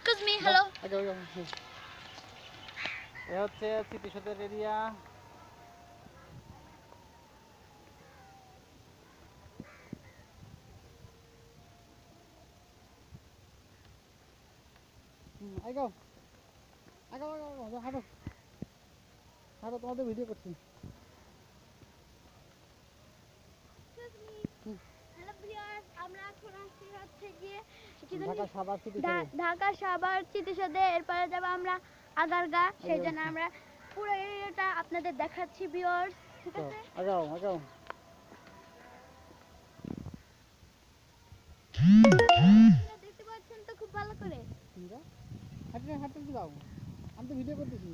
Excuse me hello এ হচ্ছে স্মৃতিসৌধের area. আগাও আগাও আগাও হাঁটো হাঁটো, তোমাদের ভিডিও করছি। হ্যালো ভিউয়ার্স, আমরা এখন আসছি হচ্ছে গিয়ে ঢাকা সাভার স্মৃতিসৌধ। ঢাকা সাভার স্মৃতিসৌধে। এরপরে যাব আমরা আগারগা, সেই জন্য আমরা পুরো এরিয়াটা আপনাদের দেখাচ্ছি ভিউয়ার্স, ঠিক আছে? আগাও আগাও। আপনারা দেখতে পাচ্ছেন তো খুব ভালো করে। হাঁটতে হাঁটতে যাও, আমি তো ভিডিও করতেছি।